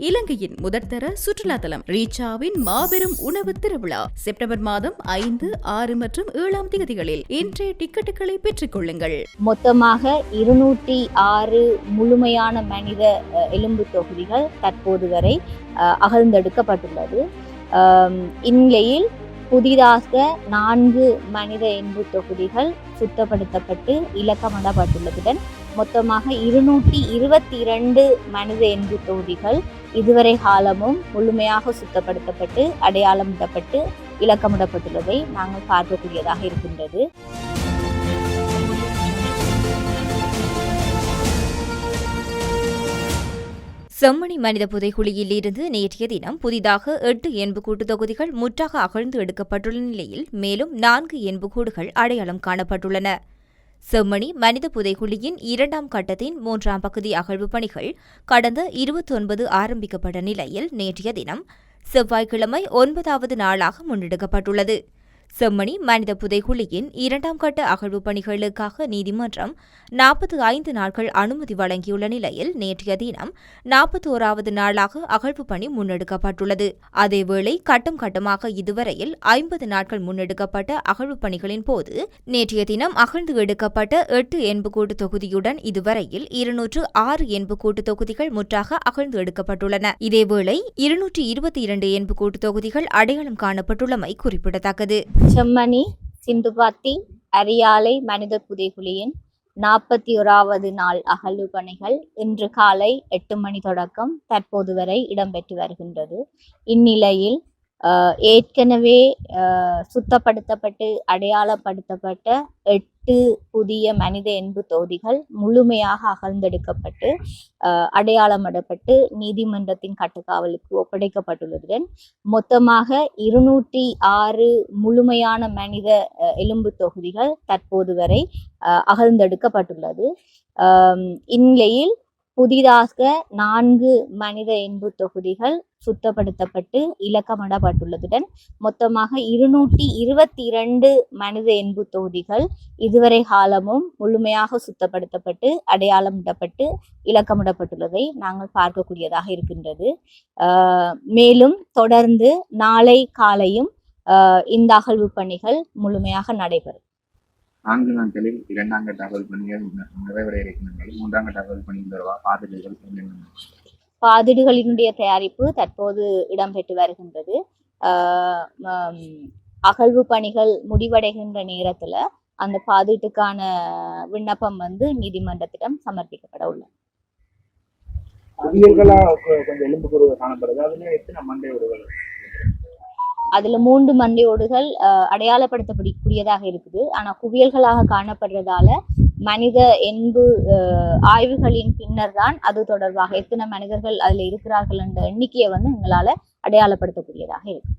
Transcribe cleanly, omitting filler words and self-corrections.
இலங்கையின் முதற்தர சுற்றுலா தலம் ரீச்சாவின் மாபெரும் உணவு திருவிழா செப்டம்பர் மாதம் 5, 6 மற்றும் 7 தேதிகளில் இன்றைய டிக்கெட்டுகளை பெற்றுக் கொள்ளுங்கள். மொத்தமாக 206 முழுமையான மனித எலும்பு தொகுதிகள் தற்போது வரை அகழ்ந்தெடுக்கப்பட்டுள்ளது. இந்நிலையில் புதிதாக 4 மனித எலும்பு தொகுதிகள் சுத்தப்படுத்தப்பட்டு இலக்கமிடப்பட்டுள்ளதுடன் மொத்தமாக 222 மனித எலும்பு தொகுதிகள் இதுவரை காலமும் முழுமையாக சுத்தப்படுத்தப்பட்டு அடையாளமிடப்பட்டு இலக்கமிடப்பட்டுள்ளதை நாங்கள் பார்க்கக்கூடியதாக இருக்கின்றது. செம்மணி மனித புதைகுழியில் இருந்து நேற்றைய தினம் புதிதாக 8 எண்புக்கூட்டு தொகுதிகள் முற்றாக அகழ்ந்து எடுக்கப்பட்டுள்ள நிலையில் மேலும் 4 எண்புக்கூடுகள் அடையாளம் காணப்பட்டுள்ளன. செம்மணி மனித புதைகுழியின் 2ஆம் கட்டத்தின் 3ஆம் பகுதி அகழ்வு பணிகள் கடந்த 29 ஆரம்பிக்கப்பட்ட நிலையில் நேற்றைய தினம் செவ்வாய்க்கிழமை 9வது நாளாக முன்னெடுக்கப்பட்டுள்ளது. செம்மணி மனித புதைகுழியின் 2ஆம் கட்ட அகழ்வு பணிகளுக்காக நீதிமன்றம் 45 நாட்கள் அனுமதி வழங்கியுள்ள நிலையில் நேற்றைய தினம் 41வது நாளாக அகழ்வு பணி முன்னெடுக்கப்பட்டுள்ளது. அதேவேளை கட்டம் கட்டமாக இதுவரையில் 50 நாட்கள் முன்னெடுக்கப்பட்ட அகழ்வு பணிகளின் போது நேற்றைய தினம் அகழ்ந்து எடுக்கப்பட்ட 8 எண்புக்கூட்டு தொகுதியுடன் இதுவரையில் 206 எண்புக்கூட்டு தொகுதிகள் முற்றாக அகழ்ந்து எடுக்கப்பட்டுள்ளன. இதேவேளை 222 எண்புக்கூட்டு தொகுதிகள் அடையாளம் காணப்பட்டுள்ளமை குறிப்பிடத்தக்கது. செம்மணி சிந்துபாத்தி அரியாலை மனித புதைகுழியின் 41வது நாள் அகழ்வு பணிகள் இன்று காலை 8 மணி தொடக்கம் தற்போது வரை இடம்பெற்று வருகின்றது. இந்நிலையில் ஏற்கனவே சுத்தப்படுத்தப்பட்டு அடையாளப்படுத்தப்பட்ட 8 புதிய மனித எலும்பு தொகுதிகள் முழுமையாக அகழ்ந்தெடுக்கப்பட்டு அடையாளமிடப்பட்டு நீதிமன்றத்தின் கட்டுக்காவலுக்கு ஒப்படைக்கப்பட்டுள்ளதுடன் மொத்தமாக 206 முழுமையான மனித எலும்பு தொகுதிகள் தற்போது வரை அகழ்ந்தெடுக்கப்பட்டுள்ளது. இந்நிலையில் புதிதாக 4 மனித எலும்பு தொகுதிகள் சுத்தப்படுத்தப்பட்டு இலக்கமிடப்பட்டுள்ளதுடன் மொத்தமாக 222 மனித எலும்பு தொகுதிகள் இதுவரை காலமும் முழுமையாக சுத்தப்படுத்தப்பட்டு அடையாளமிடப்பட்டு இலக்கமிடப்பட்டுள்ளதை நாங்கள் பார்க்கக்கூடியதாக இருக்கின்றது. மேலும் தொடர்ந்து நாளை காலையும் இந்த அகழ்வு பணிகள் முழுமையாக நடைபெறும். 4 நாட்களில் 2ஆம் கட்ட அகழ்வு பணிகள் நிறைவடைய இருக்கின்றன. 3ஆம் கட்ட அகழ்வு பணிகள் தொடர்பாக பாதிடுகளினுடைய தயாரிப்பு தற்போது இடம்பெற்று வருகின்றது. அகழ்வு பணிகள் முடிவடைகின்ற நேரத்துல அந்த பாதீட்டுக்கான விண்ணப்பம் நீதிமன்றத்திடம் சமர்ப்பிக்கப்பட உள்ளது. அதுல 3 மண்டையோடுகள் அடையாளப்படுத்தக்கூடியதாக இருக்குது. ஆனா குவியல்களாக காணப்படுறதால மனித எலும்பு ஆய்வுகளின் பின்னர் தான் அது தொடர்பாக எத்தனை மனிதர்கள் அதுல இருக்கிறார்கள் என்ற எண்ணிக்கையை எங்களால அடையாளப்படுத்தக்கூடியதாக இருக்கு.